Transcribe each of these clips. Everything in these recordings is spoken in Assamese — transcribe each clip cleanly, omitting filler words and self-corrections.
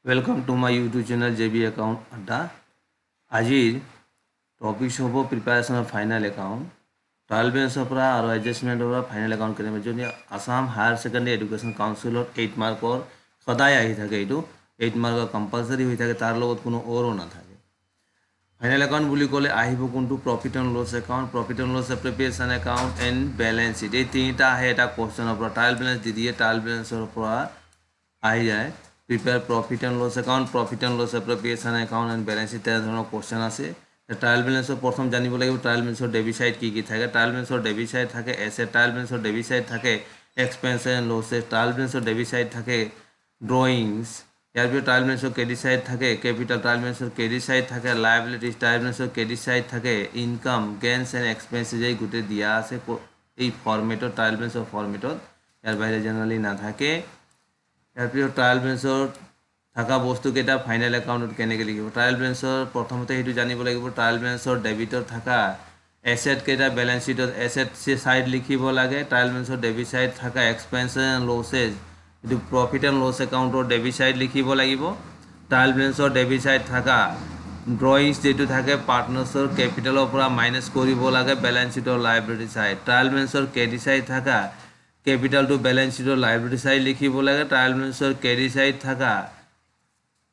Welcome to my YouTube channel JB account Adda. आजिर टपिक हम प्रिपारेशन फाइनल एकाउंट ट्रायल बेलेन्सर और एडजस्टमेंटर फाइनल एकाउंट जो Assam higher secondary education council 8 मार्कर सदाय थे यू 8 मार्कर कम्पालसरी हो तार कोनो ओरो ना फाइनल एकाउंट बुली कले कोनटो profit and loss account profit and लस preparation account and balance sheet ये तीनटा आए क्वेश्चन ट्रायल बैलेंस दी दिए ट्रायल बैलेंसर जाए prepare profit and loss account profit and लस preparation account and balance sheet तेने क्वेश्चन आसे ट्रायल बैलेंसर प्रथम जान लगे ट्रायल बैलेंसर डेबिट साइड की थे ट्रायल बैलेंसर डेबिट साइड थे एसेट ट्रायल बैलेंसर डेबिट साइड थे एक्सपेंस एंड लसेस ट्रायल बैलेंसर डेबिट साइड थे ड्रॉइंग्स यार फिर ट्रायल बैलेंसर क्रेडिट साइड थे कैपिटल ट्रायल बैलेंसर क्रेडिट साइड थे लायबिलिटीज ट्रायल बैलेंसर क्रेडिट साइड थे इनकाम गेन्स एंड एक्सपेंसेस गोटे दिया आसे फर्मेट ट्रायल बैलेंसर फर्मेट यार बाहर जेनेरेली ना थे यार फिर ट्रायल बैलेंसर थका बस्तुकेटा फाइनल एकाउंट केनेके लिखिब ट्रायल बैलेंसर प्रथमते हेतु जानिब लागिब ट्रायल बैलेंसर डेबिटर थका एसेट केटा बैलेंस शीटर एसेट से साइड लिखिब लागे ट्रायल बैलेंसर डेबिट साइड थका एक्सपेंस एंड लसेस यू प्रफिट एंड लस एकाउंटर डेबिट साइड लिखिब लागिब ट्रायल बैलेंसर डेबिट साइड थका ड्रॉइंग्स जी थे पार्टनार्सर कैपिटल माइनस करिब लागे बैलेंस शीटर लायबिलिटी साइड ट्रायल बैलेंसर क्रेडिट साइड थका कैपिटल टू बैलेंस शीटर लायबिलिटी साइड लिखिब लागे ट्रायल बैलेंसर क्रेडिट साइड थका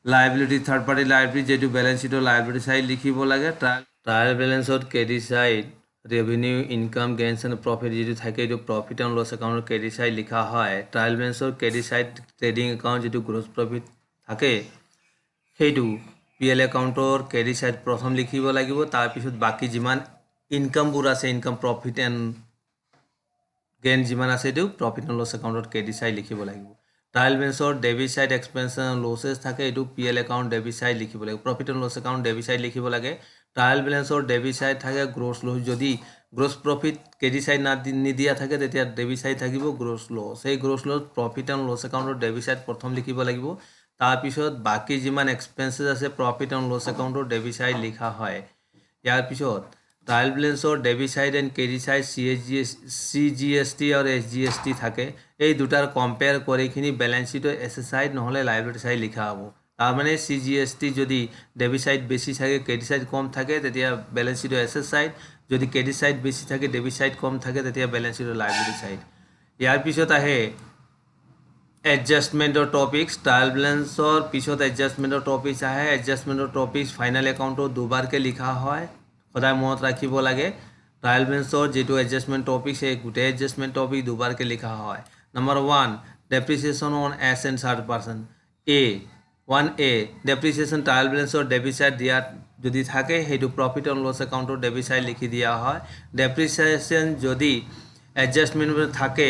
लायबिलिटी थार्ड पार्टी लायबिलिटी जी बैलेंस शीटर लायबिलिटी साइड लिखिब लागे ट्रायल बैलेंसर credit side revenue income gains and profit जी थे profit and loss account credit side लिखा है ट्रायल बैलेंसर क्रेडिट साइड ट्रेडिंग एकाउंट जी ग्रोस प्रफिट थे সেইটো पीएल एकाउंटर क्रेडिट साइड प्रथम लिखिब लागिब तार पिছত बाकी जिमान इनकामबुर आछे इनकाम प्रफिट एंड गेन जिमान आछे profit and loss account credit side लिखिब लागिब ट्रायल बैलेंसर debit side expense and losses थे पीएल एकाउंट डेबिट साइड लिखिब लागिब profit and loss account debit side लिखिब लागे ट्रायल बैलेंसर डेबिट साइड थे ग्रोस लस जदि ग्रोस प्रफिट क्रेडिट साइड ना निदिया थे डेबिट साइड थकिब ग्रोस लस সেই gross loss profit and loss account debit side प्रथम लिखिब लागिब तार पिছত बाकी जिमान एक्सपेंसेस आछे profit and loss account debit side लिखा है यार पिছত ट्रायल बैलेंसर debit side and credit side CGST और SGST থাকে এই দুটার কম্পেয়ার করে এইখিনি ব্যালেন্স শিটৰ এসেট সাইড নহলে লাইবিলিটি সাইড লিখা হ'ব তার মানে CGST যদি ডেবিট সাইড বেশি থাকে ক্রেডিট সাইড কম থাকে তেতিয়া ব্যালেন্স শিটৰ এসেট সাইড যদি ক্ৰেডিট সাইড বেশি থাকে ডেবিট সাইড কম থাকে তেতিয়া ব্যালেন্স শিটৰ লাইবিলিটি সাইড ইয়াৰ পিছত আহে एडजस्टमेंटर टपिक्स ट्रायल बैलेंसर पिছত एडजस्टमेंटर टपिक्स आए एडजस्टमेंटर टपिक्स फाइनल एकाउंट दुबार के लिखा है सदा मन रखिब लगे ट्रायल बैलेंसर जी एडजस्टमेंट टपिक्स गोटे एडजस्टमेंट टपिक दुबार के लिखा है number 1 depreciation on asset third person A depreciation trial बैलेंसर डेबिट साइड दिया যদি থাকে সেইটো प्रफिट एंड लस एकाउंटर डेबिट साइड लिखि दिया है डेप्रिसिएशन যদি एडजस्टमेंट থাকে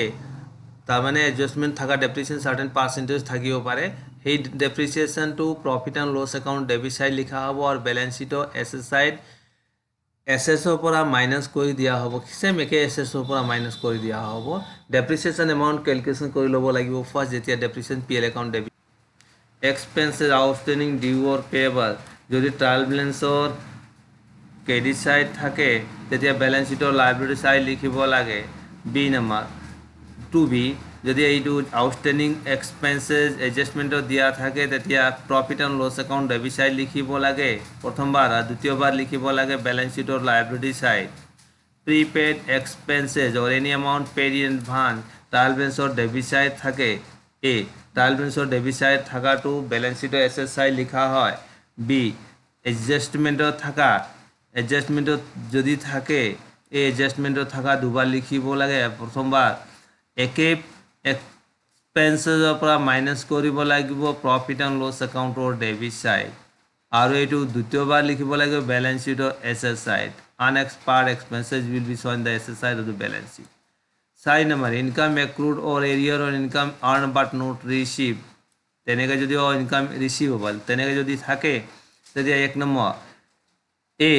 तार माने एडजस्टमेंट थका डेप्रिसिएशन सार्टेन पार्सेंटेज থাকিব पारे সেই depreciation to profit and loss account debit side लिखा हम और बैलेंस शीटर एसेट साइड एसेसर माइनस कर दिया हम सेम एके एसेसर माइनस कर दिया हम डेप्रिसिएशन एमाउंट कैलकुलेशन कर लब लगे फार्स्ट जेतिया depreciation PL account debit expenses outstanding due और पेएबल यदि ट्रायल बैलेंसर क्रेडिट साइड থাকে তেতিয়া बैलेंस शीटर लायबिलिटी साइड लिखिब लागे बी नम्बर 2B যদি এইটো আউটস্ট্যান্ডিং এক্সপেন্সেস এডজাস্টমেন্টত দিয়া থাকে তেতিয়া profit and loss account debit side লিখিব লাগে প্রথমবার আর দ্বিতীয়বার লিখিব লাগে ব্যালেন্স শিটৰ liability side prepaid expenses or any amount paid in advance trial ব্যালেন্সৰ ডেবিট সাইড থাকে ট্ৰায়াল ব্যালেন্সৰ ডেবিট সাইড থাকাটো ব্যালেন্স শিটৰ এসেট সাইড লিখা হয় বি এডজাস্টমেন্টত থাকা এডজাস্টমেন্টত যদি থাকে এই এডজাস্টমেন্টত থাকা দুবার লিখিব লাগে প্রথমবার एके एक्सपेंसेसर माइनस करिब लागिब प्रफिट एंड लस एकाउंटर डेबिट साइड और ये द्वितीयबार लिखिब लागिब बैलेंस शीटर asset side unexpired expenses will be shown the asset side of the balance sheet side number income accrued or arrear or income earn but not receive तेनेके जदि इनकम रिसीवेबल तेनेके जदि थाके तेतिया एक number A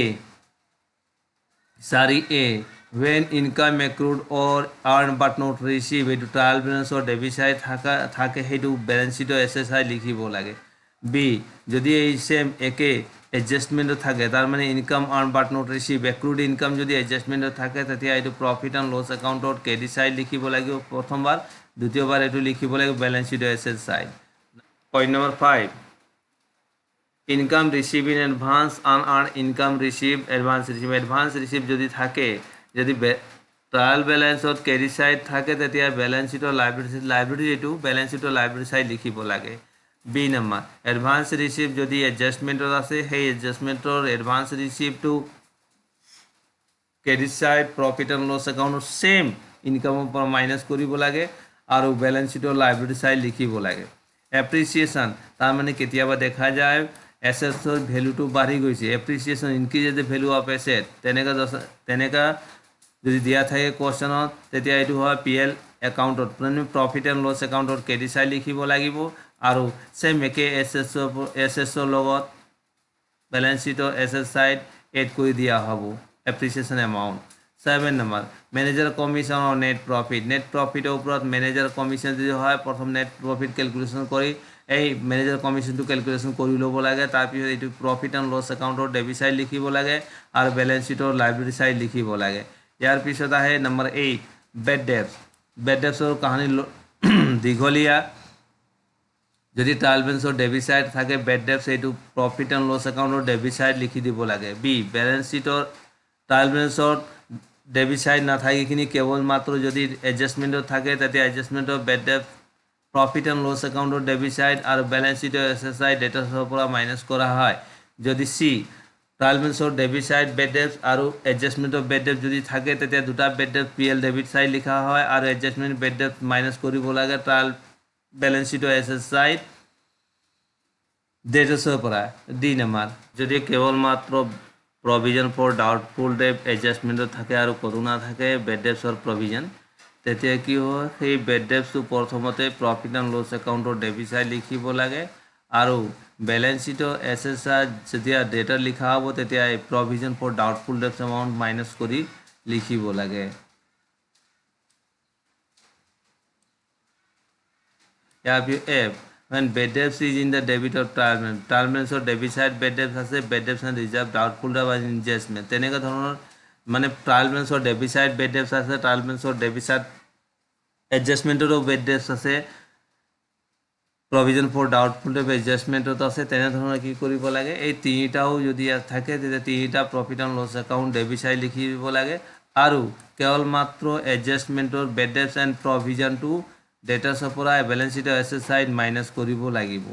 when income accrued or earned but not received এইটো ট্রায়াল ব্যালেন্সৰ ডেবিট সাইড থাকে সেইটো ব্যালেন্স শিটৰ এসেট সাইড লিখিব লাগে বি যদি এই সেম একে এডজাস্টমেন্ট থাকে তার মানে income earn but not receive accrued income যদি এডজাস্টমেন্ট থাকে তেতিয়া এইটো প্রফিট এন্ড লস একাউন্টৰ ক্ৰেডিট সাইড লিখিব লাগিব প্ৰথমবাৰ দ্বিতীয়বাৰ এইটো লিখিব লাগিব ব্যালেন্স শিটৰ asset side point number 5 income receive in advance unearn income receive advance receive যদি থাকে যদি ট্ৰায়াল বেলেঞ্চত কেৰি সাইড থাকে তেতিয়া বেলেঞ্চ শ্বীটৰ লাইব্ৰেৰী এইটো বেলেঞ্চ শ্বীটৰ লাইব্ৰেৰী সাইড লিখিব লাগে বি নম্বৰ এডভান্স ৰিসিভ যদি এডজাষ্টমেণ্টত আছে সেই এডজাষ্টমেণ্টৰ এডভান্স ৰিসিভটো credit side profit and loss একাউণ্টৰ সেম ইনকামৰ পৰা মাইনাছ কৰিব লাগে আৰু বেলেঞ্চ শ্বীটৰ লাইব্ৰেৰী সাইড লিখিব লাগে এপ্ৰিচিয়েশ্যন তাৰমানে কেতিয়াবা দেখা যায় এছেটছৰ ভ্যালুটো বাঢ়ি গৈছে appreciation increase the value of asset তেনেকা যদি দিয়া থাকে কোৱেশ্যনত তেতিয়া এইটো হয় পিএল একাউণ্টত প্ৰফিট এণ্ড লছ একাউণ্টত ক্ৰেডিট সাইড লিখিব লাগিব আৰু সেম একে এছেটছৰ লগত বেলেঞ্চ শ্বীটৰ এছেট সাইড এড কৰি দিয়া হ'ব appreciation amount 7 number manager commission on net প্ৰফিটৰ ওপৰত মেনেজাৰ কমিশ্যন যদি হয় প্ৰথম নেট প্ৰফিট ক্যালকুলেশ্যন কৰি এই মেনেজাৰ কমিশ্যনটো ক্যালকুলেশ্যন কৰি ল'ব লাগে তাৰপিছত এইটো প্ৰফিট এণ্ড লছ একাউণ্টৰ ডেবিট সাইড লিখিব লাগে আৰু বেলেঞ্চ শ্বীটৰ লাইব্ৰেৰী সাইড লিখিব লাগে ইয়াৰ পিছত আহে নম্বৰ 8 বেড ডেটছৰ কাহিনী দীঘলীয়া যদি ট্ৰায়াল বেলেঞ্চৰ ডেবিট সাইড থাকে বেড ডেটছ এইটো প্ৰফিট এণ্ড লছ একাউণ্টৰ ডেবিট সাইড লিখি দিব লাগে বি বেলেঞ্চ শ্বীটৰ ট্ৰায়াল বেলেঞ্চৰ ডেবিট সাইড নাথাকিখিনি কেৱল মাত্ৰ যদি এডজাষ্টমেণ্টত থাকে তেতিয়া এডজাষ্টমেণ্টৰ bad debt profit and loss একাউণ্টৰ ডেবিট সাইড আৰু বেলেঞ্চ শ্বীটৰ এছেট সাইড ডেটাছৰ পৰা মাইনাছ কৰা হয় যদি সি ট্ৰায়াল বেলেঞ্চৰ ডেবিট সাইড বেড ডেট আৰু এডজাষ্টমেণ্টৰ বেড ডেট যদি থাকে তেতিয়া দুটা bed debt PL debit side লিখা হয় আৰু এডজাষ্টমেণ্ট বেড ডেট মাইনাছ কৰিব লাগে ট্ৰায়াল বেলেঞ্চ শ্বীটৰ এছেট সাইড ডেটাছৰ পৰা ডি নম্বৰ যদি কেৱল মাত্ৰ provision for doubtful debt adjustment থাকে আৰু কোনো নাথাকে বেড ডেটছৰ provision তেতিয়া কি হয় সেই বেড ডেটছটো প্ৰথমতে প্ৰফিট এণ্ড লছ একাউণ্টৰ ডেবিট সাইড লিখিব লাগে আৰু বেলেঞ্চ শ্বীটৰ এছেট সাইড যেতিয়া ডেটা লিখা হ'ব তেতিয়া এই provision for doubtful debt amount minus কৰি লিখিব লাগে F when bad debts is in the debit of trial balance or debit side bad debts আছে bad debts and reserve doubtful debt and adjustment তেনেকা ধৰণৰ মানে trial balance or debit side bad debts আছে trial balance or debit side adjustment or bad debts আছে provision for doubtful debt adjustment আছে তেনে ধৰণৰ কি কৰিব লাগে এই তিনিটাও যদি থাকে তেতিয়া তিনিটা profit and loss account debit side লিখিব লাগে আৰু কেৱল মাত্ৰ adjustment or bad debts and provision to ডেটাছৰ পৰা বেলেঞ্চ শ্বীটৰ এছেট সাইড মাইনাছ কৰিব লাগিব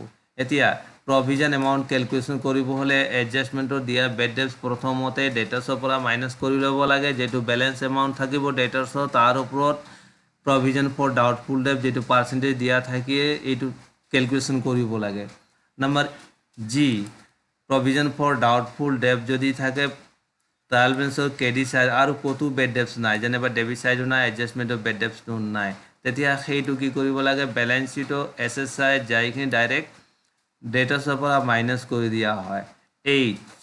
এতিয়া প্ৰভিজন এমাউণ্ট ক্যালকুলেশ্যন কৰিব হলে এডজাষ্টমেণ্টৰ দিয়া বেড ডেটছ প্ৰথমতে ডেটাছৰ পৰা মাইনাছ কৰি ল'ব লাগে যেটো বেলেঞ্চ এমাউণ্ট থাকিব ডেটাছৰ তাৰ ওপৰত প্ৰভিজন ফৰ ডাউটফুল ডেট যেটো পাৰ্চেন্টেজ দিয়া থাকে এইটো ক্যালকুলেশ্যন কৰিব লাগে নম্বৰ জি প্ৰভিজন ফৰ ডাউটফুল ডেট যদি থাকে ট্ৰায়াল বেলেঞ্চৰ ক্ৰেডিট সাইড আৰু কতো বেড ডেটছ নাই যেনেবা ডেবিট সাইডো নাই এডজাষ্টমেণ্টৰ বেড ডেটছ নাই তেতিয়া সেইটো কি কৰিব লাগে বেলেঞ্চ শ্বীটৰ এছেট সাইড যাইখিনি ডাইৰেক্ট ডেটাছৰ পৰা মাইনাছ কৰি দিয়া হয় 8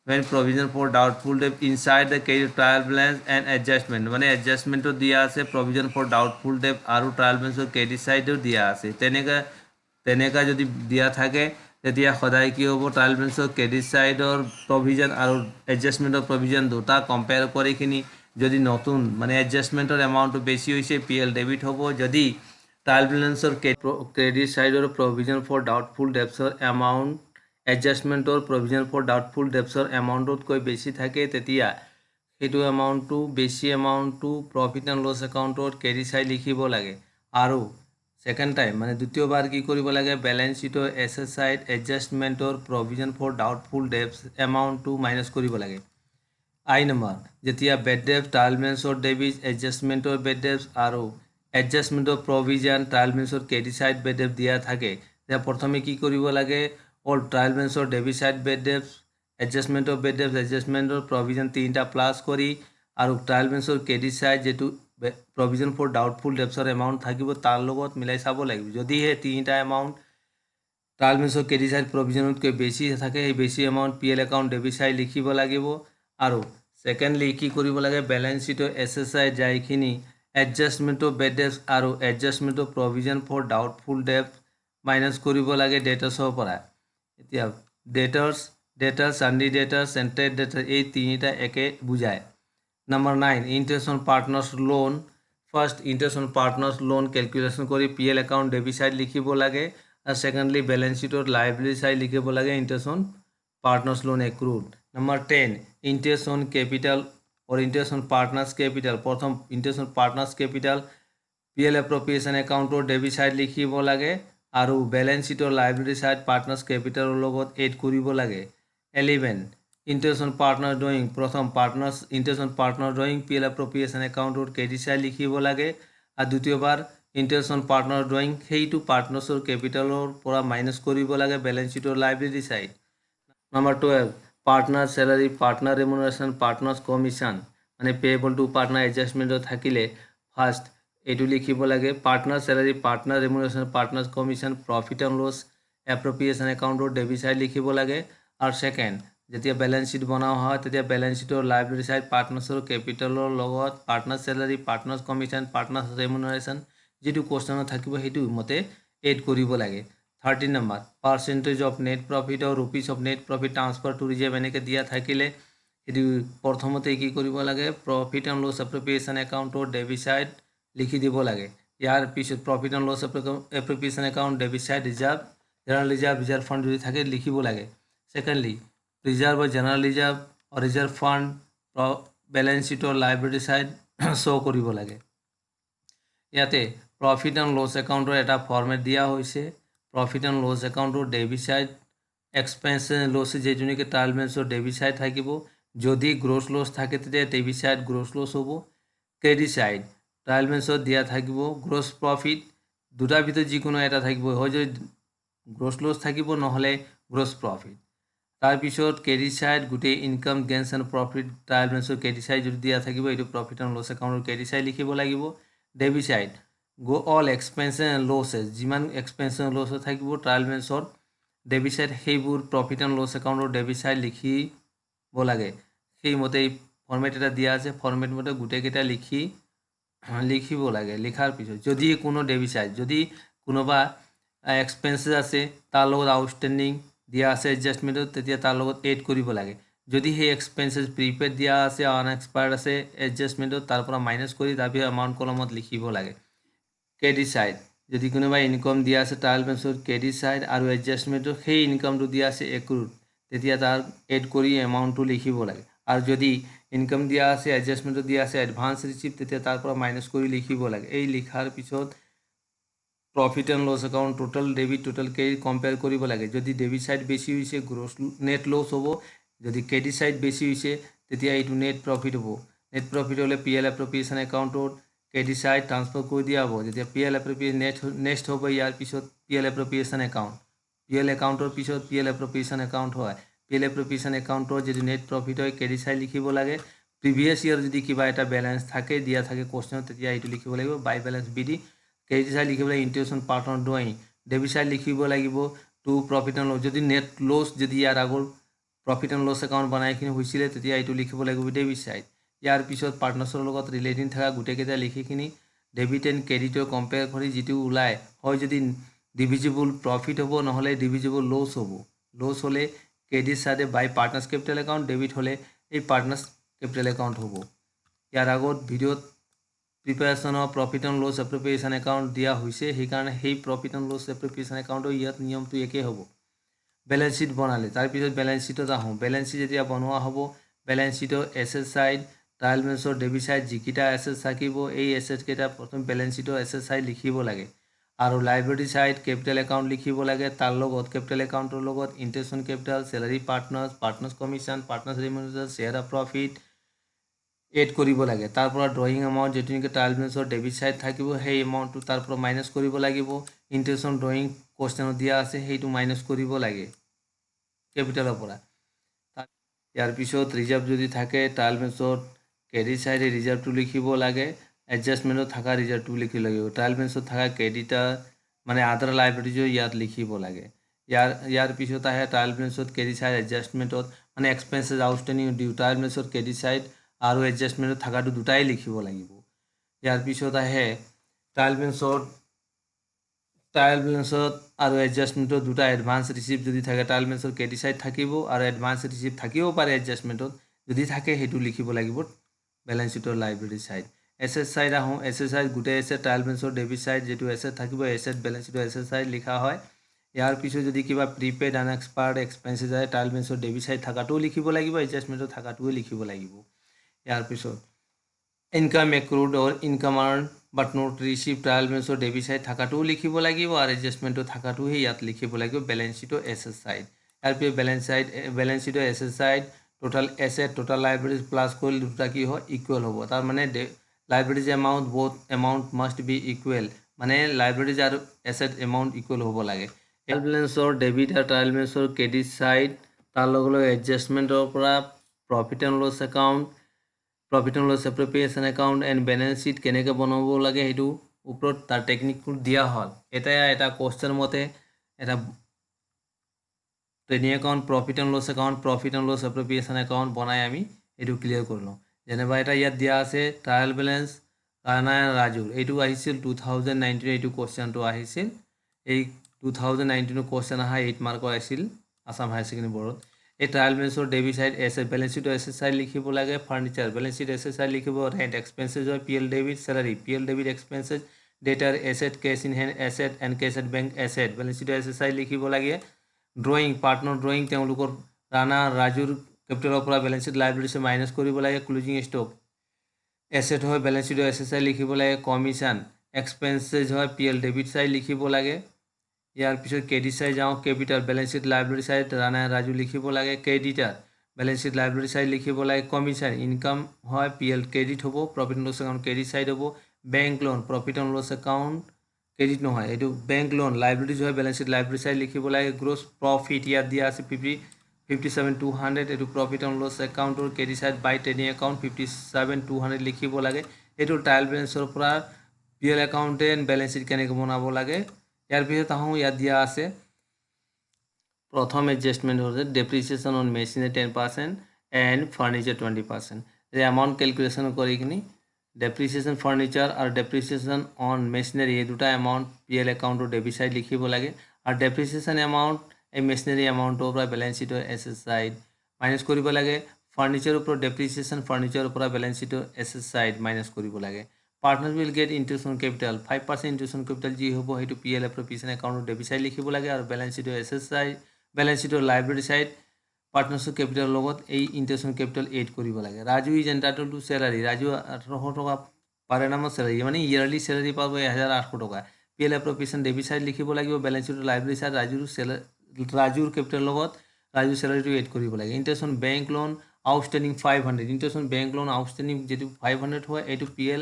when provision for doubtful debt inside the credit trial balance and adjustment মানে এডজাষ্টমেণ্টত দিয়া আছে provision for doubtful debt আৰু ট্ৰায়াল বেলেঞ্চৰ ক্ৰেডিট সাইডও দিয়া আছে তেনেকা যদি দিয়া থাকে তেতিয়া সদায় কি হ'ব ট্ৰায়াল বেলেঞ্চৰ ক্ৰেডিট সাইডৰ provision আৰু এডজাষ্টমেণ্টৰ provision দুটা কম্পেয়াৰ কৰিখিনি যদি নতুন মানে এডজাষ্টমেণ্টৰ এমাউণ্টটো বেছি হৈছে পিএল ডেবিট হ'ব যদি ট্ৰায়াল বেলেঞ্চৰ ক্ৰেডিট সাইডৰ প্ৰভিজন ফৰ ডাউটফুল ডেটছৰ এমাউণ্ট এডজাষ্টমেণ্টৰ প্ৰভিজন ফৰ ডাউটফুল ডেটছৰ এমাউণ্টতকৈ বেছি থাকে তেতিয়া সেইটো এমাউণ্টটো বেছি এমাউণ্টটো প্ৰফিট এণ্ড লছ একাউণ্টত ক্ৰেডিট সাইড লিখিব লাগে আৰু সেকেন্ড টাইম মানে দ্বিতীয়বাৰ কি কৰিব লাগে বেলেঞ্চ শ্বীটৰ এছেট সাইড এডজাষ্টমেণ্টৰ প্ৰভিজন ফৰ ডাউটফুল ডেটছ এমাউণ্টটো মাইনাছ কৰিব লাগে আই নম্বৰ যেতিয়া বেড ডেট ট্ৰায়াল বেলেঞ্চৰ ডেবিট এডজাষ্টমেণ্টৰ বেড ডেট আৰু এডজাষ্টমেণ্টৰ প্ৰভিজন ট্ৰায়াল বেলেঞ্চৰ ক্ৰেডিট সাইড বেড ডেট দিয়া থাকে তেতিয়া প্ৰথমে কি কৰিব লাগে অল ট্ৰায়াল বেলেঞ্চৰ ডেবিট সাইড বেড ডেট এডজাষ্টমেণ্টৰ বেড ডেট এডজাষ্টমেণ্টৰ প্ৰভিজন তিনিটা প্লাছ কৰি আৰু ট্ৰায়াল বেলেঞ্চৰ ক্ৰেডিট সাইড যেটো প্ৰভিজন ফৰ ডাউটফুল ডেটছৰ এমাউণ্ট থাকিব তাৰ লগত মিলাই চাব লাগিব যদি হে তিনিটা এমাউণ্ট ট্ৰায়াল বেলেঞ্চৰ ক্ৰেডিট সাইড প্ৰভিজনতকৈ বেছি থাকে এই বেছি amount PL account debit side লিখিব লাগিব আৰু সেকেন্ডলি কি কৰিব লাগে বেলেঞ্চ শ্বীটৰ এছেট সাইড যাইখিনি এডজাষ্টমেণ্টৰ বেড ডেট আৰু এডজাষ্টমেণ্টৰ provision for doubtful debt minus কৰিব লাগে ডেটাছৰ পৰা এতিয়া ডেটাছ আন্ডি ডেটাছ এণ্টেড ডেটাছ এই তিনিটা একে বুজায় number 9 interest on partners loan first interest on partners loan calculation কৰি পিএল একাউণ্ট ডেবিট সাইড লিখিব লাগে সেকেন্ডলি বেলেন্স শিটৰ লাইবিলিটি সাইড লিখিব লাগে interest on partners loan accrued number 10 interest on capital or interest on partners capital প্রথম interest on partners capital PL appropriation account or debit side লিখিব লাগে আৰু balance sheet or liability side partners capital লগত add কৰিব লাগে 11 interest on partner drawing প্ৰথম partners interest on partner drawing PL appropriation account or credit side লিখিব লাগে আৰু দ্বিতীয়বাৰ interest on partner drawing সেইটো partners or capital পৰা minus কৰিব লাগে balance sheet or liability side Number 12 partner salary partner remuneration partners commission মানে payable to partner adjustment থাকিলে first এটু লিখিব লাগে partner salary partner remuneration partners commission profit and loss appropriation account or debit side লিখিব লাগে আৰু second যেতিয়া balance sheet বনাও হয় তেতিয়া balance sheet or liability side partners or capital লগত partner salary partners commission partners remuneration যেটো question থাকিব হেতু মতে add কৰিব লাগে 13 number percentage of net profit or rupees of net profit transfer to reserve এনেকে দিয়া থাকিলে এটি প্রথমতে কি কৰিব লাগে profit and loss appropriation account or debit side লিখি দিব লাগে ইয়াৰ পিছত profit and loss appropriation account debit side reserve general reserve fund যদি থাকে লিখিব লাগে secondly reserve or general reserve or reserve fund balance sheet or liability side show কৰিব লাগে ইয়াতে profit and loss account এটা ফরম্যাট দিয়া হৈছে profit and loss account or debit side expense loss যেটো নেকি trial balance or debit side থাকিব যদি গ্রস লস থাকে তেতিয়া debit side গ্রস লস হ'ব ক্রেডিট সাইড ট্রায়াল ব্যালেন্স দিয়া থাকিব গ্রস প্রফিট দুটাৰ ভিতৰত যিকোনো এটা থাকিব হয় যদি গ্ৰস লস থাকিব নহলে গ্ৰস প্ৰফিট তাৰ পিছত ক্রেডিট সাইড গুটে income gains and profit trial balance credit side যদি দিয়া থাকিব এটো প্রফিট এন্ড লস একাউন্টৰ ক্রেডিট সাইড লিখিব লাগিব debit side go all expenses and losses যিমান expenses and losses থাকিব ট্রায়াল ব্যালেন্সৰ ডেবিট সাইড সেইবোৰ প্ৰফিট এন্ড লস একাউন্টৰ ডেবিট সাইড লিখিব লাগে সেই মতে এই ফৰম্যাট এটা দিয়া আছে ফৰম্যাট মতে গুটে কেটা লিখিব লাগে লিখাৰ পিছত যদি কোনো ডেবিট সাইড যদি কোনোবা এক্সপেন্সেস আছে তাৰ লগত আউটস্ট্যান্ডিং দিয়া আছে এডজাস্টমেন্টত তেতিয়া তাৰ লগত এড কৰিব লাগে যদি সেই এক্সপেন্সেস প্ৰিপেড দিয়া আছে আনএক্সপায়াৰ্ড আছে এডজাস্টমেন্টত তাৰ পৰা মাইনাস কৰি তাৰ পিছত এমাউন্ট কলমত লিখিব লাগে ক্ৰেডিট সাইড যদি কোনোবা ইনকাম দিয়া আছে ট্ৰায়াল ব্যালেন্সৰ ক্ৰেডিট সাইড আৰু এডজাস্টমেন্টৰ সেই ইনকামটো দিয়া আছে এক্ৰুড তেতিয়া তাৰ এড কৰি এমাউন্টটো লিখিব লাগে আৰু যদি ইনকাম দিয়া আছে এডজাস্টমেন্টটো দিয়া আছে এডভান্স ৰিসিভ তেতিয়া তাৰ পৰা মাইনাস কৰি লিখিব লাগে এই লিখাৰ পিছত profit and loss account total debit total credit compare কৰিব লাগে যদি ডেবিট সাইড বেশি হৈছে গ্রস নেট লস হ'ব যদি ক্রেডিট সাইড বেশি হৈছে তেতিয়া এইটো নেট প্রফিট হ'ব নেট প্রফিট হলে পিএল অ্যাপ্রোপ্রিয়েশন একাউন্টত ক্রেডিট সাইড ট্রান্সফার করে দিয়া হব যেতিয়া পিএল অ্যাপ্রোপ্রিয়েশন নেক্সট হ'ব ইয়াৰ পিছত পিএল অ্যাপ্ৰোপ্ৰিয়েশন একাউন্ট পিএল একাউন্টৰ পিছত পিএল অ্যাপ্ৰোপ্ৰিয়েশন একাউন্ট হয় পিএল অ্যাপ্ৰোপ্ৰিয়েশন একাউন্টৰ যদি নেট প্রফিট হয় ক্রেডিট সাইড লিখিব লাগে প্রিভিয়াস ইয়ার যদি কিবা এটা ব্যালেন্স থাকে দিয়া থাকে কোশ্চেন তেতিয়া এইটো লিখিব লাগিব বাই ব্যালেন্স বিডি ক্রেডিট সাইড লিখিব লাগে interest on partner drawing debit side লিখিব লাগিব টু প্রফিট এন্ড লস যদি নেট লস যদি ইয়াৰ আগৰ প্রফিট এন্ড লস একাউন্ট বনাইখিনি হৈছিলে তেতিয়া এইটো লিখিব লাগিব ডেবিট সাইড ইয়াৰ পিছত পাৰ্টনাৰ্সৰ লগত ৰিলেটিং থাকা গুটেকেইটা লিখিখিনি ডেবিট এন্ড ক্ৰেডিটৰ কম্পেয়াৰ কৰি যেটো ওলাই হয় যদি ডিভিজিবল প্রফিট হ'ব নহলে ডিভিজিবল লস হ'ব লস হলে ক্রেডিট সাইডে by partners capital account debit হলে এই পার্টনার্স ক্যাপিটাল একাউন্ট হ'ব ইয়াৰ আগত ভিডিওত preparation of profit and loss appropriation account দিয়া হৈছে সেই কাৰণে সেই প্ৰফিট এন্ড লস অ্যাপ্ৰোপ্ৰিয়েশন একাউন্টৰ ইয়াত নিয়মটো একে হ'ব ব্যালেন্স শিট বনালে তাৰ পিছত ব্যালেন্স শিটত আহো ব্যালেন্স শিট যেতিয়া বনোৱা হ'ব ব্যালেন্স শিটৰ এসেট সাইড ট্ৰায়াল ব্যালেন্সৰ ডেবিট সাইড যিকিটা এসেট থাকিব এই এসেট কেটা প্ৰথম ব্যালেন্স শিটৰ এসেট সাইড লিখিব লাগে আৰু লাইবিলিটি সাইড ক্যাপিটাল একাউন্ট লিখিব লাগে তাৰ লগত ক্যাপিটাল একাউন্টৰ লগত interest on capital salary partners commission partners remuneration share of profit add কৰিব লাগে তাৰ পৰা ড্ৰয়িং এমাউন্ট যেটো নেকি ট্ৰায়াল ব্যালেন্সৰ ডেবিট সাইড থাকিব সেই এমাউন্টটো তাৰ পৰা মাইনাস কৰিব লাগিব ইন্টাৰেস্ট অন ড্ৰয়িং কোশ্চেনত দিয়া আছে সেইটো মাইনাস কৰিব লাগে ক্যাপিটালৰ পৰা ইয়াৰ পিছত ৰিজাৰ্ভ যদি থাকে ট্ৰায়াল ব্যালেন্সৰ ক্রেডিট সাইডে রিজার্ভটো লিখিব লাগে এডজাস্টমেন্টত থাকা রিজার্ভটো লিখিব লাগিব ট্রায়াল ব্যালেন্সত থাকা ক্রেডিটার মানে আদার লাইবিলিটিজ ইয়াত লিখিব লাগে ইয়াৰ পিছত আহে ট্রায়াল ব্যালেন্সত ক্রেডিট সাইড এডজাস্টমেন্টত মানে এক্সপেন্সেস আউটস্ট্যান্ডিং ডিউ ট্রায়াল ব্যালেন্সত ক্রেডিট সাইড আৰু এডজাস্টমেন্টত থাকাটো দুটাই লিখিব লাগিব ইয়াৰ পিছত আহে ট্ৰায়াল ব্যালেন্সত আৰু এডজাস্টমেন্টত দুটা এডভান্স ৰিসিভ যদি থাকে ট্ৰায়াল ব্যালেন্সৰ ক্ৰেডিট সাইড থাকিব আৰু এডভান্স ৰিসিভ থাকিব পাৰে এডজাস্টমেন্টত যদি থাকে হেতু লিখিব লাগিব ব্যালেন্স শিটৰ লাইবিলিটি সাইড এসেট সাইড আহো এসেট সাইড গুটে এসেট ট্ৰায়াল ব্যালেন্সৰ ডেবিট সাইড যেটো এসেট থাকিব এসেট ব্যালেন্স শিটৰ এসেট সাইড লিখা হয় ইয়াৰ পিছত যদি কিবা প্ৰিপেড আনএক্সপায়াৰ্ড এক্সপেন্সেছ আছে ট্ৰায়েল বেলেঞ্চৰ ডেবিট সাইড থাকাটোও লিখিব লাগিব এডজাষ্টমেন্টৰ থাকাটোও লিখিব লাগিব ইয়াৰ পিছত income accrued or income earn but not receive trial বেলেঞ্চৰ ডেবিট সাইড থাকাটোও লিখিব লাগিব আৰু এডজাষ্টমেন্টৰ থাকাটোও ইয়াত লিখিব লাগিব বেলেঞ্চ शीটৰ এছেট সাইড ইয়াৰ পিছত বেলেঞ্চ शीটৰ asset side total asset total liabilities plus কৰিলে দুটা কি হয় ইকুৱেল হ'ব তাৰ মানে liabilities amount both amount must be equal মানে লাইবিলিটিজ আৰু এছেট এমাউন্ট ইকুৱেল হ'ব লাগে ট্ৰায়েল বেলেঞ্চৰ ডেবিট আৰু ট্ৰায়েল বেলেঞ্চৰ ক্ৰেডিট সাইড তাৰ লগে এডজাষ্টমেন্টৰ পৰা profit and loss account profit and loss appropriation account and balance sheet কেনেকৈ বনাব লাগে সেইটো ওপৰত তাৰ টেকনিকটো দিয়া হ'ল এটা কোৱেশ্চন মতে এটা trading account profit and loss appropriation account বনাই আমি এইটো ক্লিয়াৰ কৰি লওঁ যেনেবা এটা ইয়াত দিয়া আছে ট্ৰায়েল বেলেঞ্চ ৰাণা ৰাজুৰ এইটো আহিছিল 2019 এইটো কোৱেশ্চনটো আহিছিল এই 2019 কোৱেশ্চন আহা 8 মাৰ্কৰ আছিল আসাম হায়াৰ সেকেন্ডাৰী বোৰ্ডত এই ট্ৰায়েল বেলেঞ্চৰ ডেবিট সাইড এছেট বেলেঞ্চ शीটৰ এছেট সাইড লিখিব লাগে furniture balance sheet asset side লিখিব ৰেন্ট এক্সপেন্সেছ হয় PL debit salary PL debit expenses ডেটাৰ asset cash in hand asset and cash at bank asset balance शीটৰ এছেট সাইড লিখিব লাগে ড্ৰয়িং পাৰ্টনাৰ ড্ৰয়িং তেওঁলোকৰ ৰাণা ৰাজুৰ কেপিটেলৰ পৰা বেলেঞ্চ शीट লাইবিলিটিজ মাইনাস কৰিব লাগে ক্লোজিং ষ্টক এছেট হয় বেলেঞ্চ शीটৰ এছেট সাইড লিখিব লাগে কমিশন এক্সপেন্সেছ হয় পিএল ডেবিট সাইড লিখিব লাগে ইয়াৰ পিছত ক্ৰেডিট সাইড যাওঁ capital balance sheet liability side Rana Raju লিখিব লাগে creditor balance sheet liability side লিখিব লাগে কমিশন ইনকাম হয় পিএল ক্ৰেডিট হ'ব profit and loss account credit side হ'ব bank loan profit and loss account credit নহয় এইটো বেংক লোন লাইবিলিটিজ হয় বেলেঞ্চ शीट লাইবিলিটি সাইড লিখিব লাগে গ্ৰছ প্ৰফিট ইয়াত দিয়া আছে 57,200 এইটো প্ৰফিট এণ্ড লছ একাউণ্টৰ ক্ৰেডিট সাইড বাই ট্ৰেডিং একাউণ্ট 57,200 লিখিব লাগে এইটো ট্ৰায়েল বেলেঞ্চৰ পৰা PL account and balance sheet কেনেকৈ বনাব লাগে ইয়াৰ পিছত আহোঁ ইয়াত দিয়া আছে প্ৰথম এডজাষ্টমেন্ট হৈছে ডেপ্ৰিচিয়েশ্যন অন মেচিনাৰী 10% এণ্ড ফাৰ্নিচাৰ 20% এই এমাউণ্ট ক্যালকুলেশ্যন কৰি কিনি ডেপ্ৰিচিয়েশ্যন ফাৰ্নিচাৰ আৰু ডেপ্ৰিচিয়েশ্যন অন মেচিনাৰী এই দুটা এমাউণ্ট পিএল একাউণ্টৰ ডেবিট সাইড লিখিব লাগে আৰু ডেপ্ৰিচিয়েশ্যন এমাউণ্ট এই মেচিনাৰী এমাউণ্টৰ পৰা বেলেঞ্চ शीটৰ এছেট সাইড মাইনাস কৰিব লাগে ফাৰ্নিচাৰৰ পৰা ডেপ্ৰিচিয়েশ্যন ফাৰ্নিচাৰৰ পৰা বেলেঞ্চ शीটৰ এছেট সাইড মাইনাস কৰিব লাগে partner will get interest on capital 5% interest on capital যি হ'ব সেইটো পিএল এপ্ৰপ্ৰিয়েশ্যন একাউণ্টৰ ডেবিট সাইড লিখিব লাগে আৰু বেলেঞ্চ शीটৰ এছেট সাইড বেলেঞ্চ शीটৰ লাইবিলিটি সাইড পাৰ্টনাৰশ্বিপ কেপিটেলৰ লগত এই ইন্টাৰেষ্ট অন কেপিটেল এড কৰিব লাগে Raju is entitled to salary Raju 1800 টকা পাৰ এনামৰ স্যালাৰি মানে ইয়াৰলি স্যালাৰি পাব 1800 টকা পিএল এপ্ৰপ্ৰিয়েশ্যন ডেবিট সাইড লিখিব লাগিব বেলেঞ্চ शीটৰ লাইবিলিটি সাইড ৰাজুৰ কেপিটেলৰ লগত ৰাজু স্যালাৰিটো এড কৰিব লাগে interest on bank loan outstanding 500 interest on bank loan outstanding যেটো 500 হয় এইটো পিএল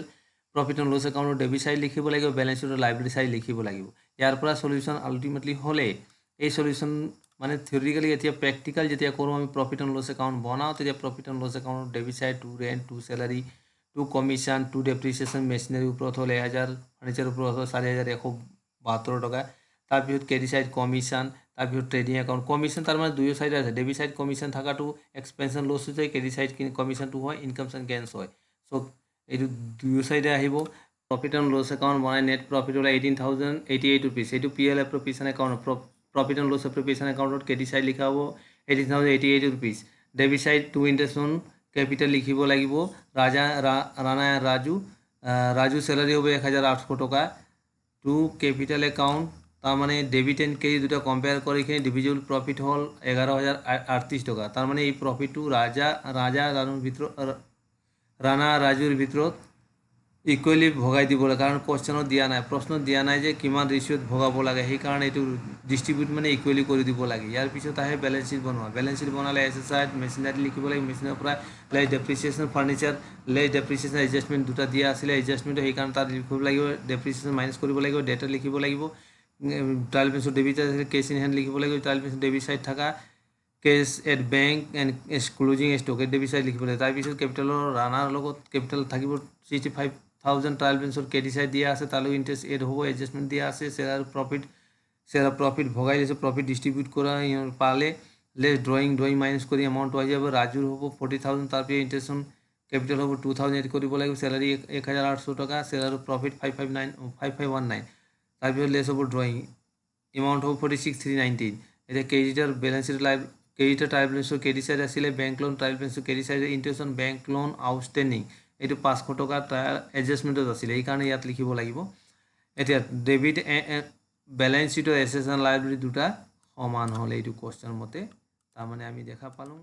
প্ৰফিট এণ্ড লছ একাউণ্টৰ ডেবিট সাইড লিখিব লাগিব বেলেঞ্চ शीটৰ লাইবিলিটি সাইড লিখিব লাগিব ইয়াৰ পৰা সলিউশন আলটিমেটলি হলে এই সলিউশন মানে থিওৰিটিক্যালি এতিয়া প্ৰ্যাকটিক্যাল যেতিয়া কৰোঁ আমি প্ৰফিট এণ্ড লছ একাউণ্ট বনাওঁ তেতিয়া প্ৰফিট এণ্ড লছ একাউণ্টৰ debit side to rent to salary to commission to depreciation machinery ওপৰত হ'লে 1000 ফাৰ্নিচাৰ ওপৰত হ'লে 4172 টকা তাৰপিছত ক্ৰেডিট সাইড কমিশন তাৰপিছত ট্ৰেডিং একাউণ্ট কমিশন তাৰ মানে দুয়ো সাইড আছে ডেবিট সাইড কমিশন থাকাটো এক্সপেনশন লছ হৈ যায় ক্ৰেডিট সাইড কমিশনটো হয় ইনকামছ এণ্ড গেইনছ হয় সো এইটো দুয়ো সাইডে আহিব প্ৰফিট এণ্ড লছ একাউণ্ট বনাই নেট প্ৰফিট হ'লে 18,088 rupees এইটো PL appropriation account profit and loss appropriation একাউণ্টত ক্ৰেডিট সাইড লিখা হ'ব 18,088 rupees debit side to interest on capital লিখিব লাগিব ৰাণা ৰাজু স্যালাৰি হ'ব 1,800 টকা টু কেপিটেল একাউণ্ট তাৰ মানে ডেবিট এণ্ড ক্ৰেডিট দুটা কম্পেয়াৰ কৰি কিনে ডিভিজিবল প্ৰফিট হ'ল 11,038 টকা তাৰ মানে এই প্ৰফিটটো ৰাণা ৰাজুৰ ভিতৰত ইকুৱেলি ভগাই দিব লাগে কাৰণ কোৱেশ্চনত দিয়া নাই প্ৰশ্নত দিয়া নাই যে কিমান ৰেচিঅ'ত ভগাব লাগে সেই কাৰণে এইটো ডিস্ট্ৰিবিউট মানে ইকুৱেলি কৰি দিব লাগে ইয়াৰ পিছত আহে বেলেঞ্চ शीट বনোৱা বেলেঞ্চ शीट বনালে এছেট সাইড মেচিনাৰী লিখিব লাগে মেচিনাৰীৰ পৰা লেছ ডেপ্ৰিচিয়েশ্যন ফাৰ্নিচাৰ লেছ ডেপ্ৰিচিয়েশ্যন এডজাষ্টমেন্ট দুটা দিয়া আছিল এডজাষ্টমেন্ট সেই কাৰণে তাত লিখিব লাগিব ডেপ্ৰিচিয়েশ্যন মাইনাস কৰিব লাগিব ডেটা লিখিব লাগিব ট্ৰায়েল বেলেঞ্চৰ debit side cash in hand লিখিব লাগিব ট্ৰায়েল বেলেঞ্চৰ ডেবিট সাইড থাকা cash at bank and closing stock at debit side লিখিব লাগে তাৰপিছত কেপিটেলৰ ৰাণাৰ লগত কেপিটেল থাকিব 65,000 ট্ৰায়েল বেলেঞ্চৰ ক্ৰেডিট সাইড দিয়া আছে তালৈ ইন্টাৰেষ্ট এড হ'ব এডজাষ্টমেন্ট দিয়া আছে শ্বেয়াৰ প্ৰফিট ভগাই দিছে প্ৰফিট ডিস্ট্ৰিবিউট কৰা পালে লেছ ড্ৰয়িং মাইনাস কৰি এমাউণ্ট আহি যাব ৰাজুৰ হ'ব 40,000 তাৰপিছত ইন্টাৰেষ্ট অন কেপিটেল হ'ব 2,000 এড কৰিব লাগিব স্যালাৰি 1,800 টকা শ্বেয়াৰ প্ৰফিট 5519 তাৰপিছত লেছ হ'ব ড্ৰয়িং এমাউণ্ট হ'ব 46,319 এতিয়া ক্ৰেডিটৰ বেলেঞ্চ शीट ক্ৰেডিটৰ ট্ৰায়েল বেলেঞ্চৰ ক্ৰেডিট সাইড আছিলে বেংক লোন ট্ৰায়েল বেলেঞ্চৰ credit side interest on bank loan outstanding এইটো 500 টকা ট্ৰায়েল এডজাষ্টমেন্টত আছিলে এই কাৰণে ইয়াত লিখিব লাগিব এতিয়া ডেবিট বেলেন্স शीट और एसेट्स एंड लायबिलिटी দুটা সমান হলে এইটো কোশ্চেন মতে তাৰ মানে আমি দেখা পালো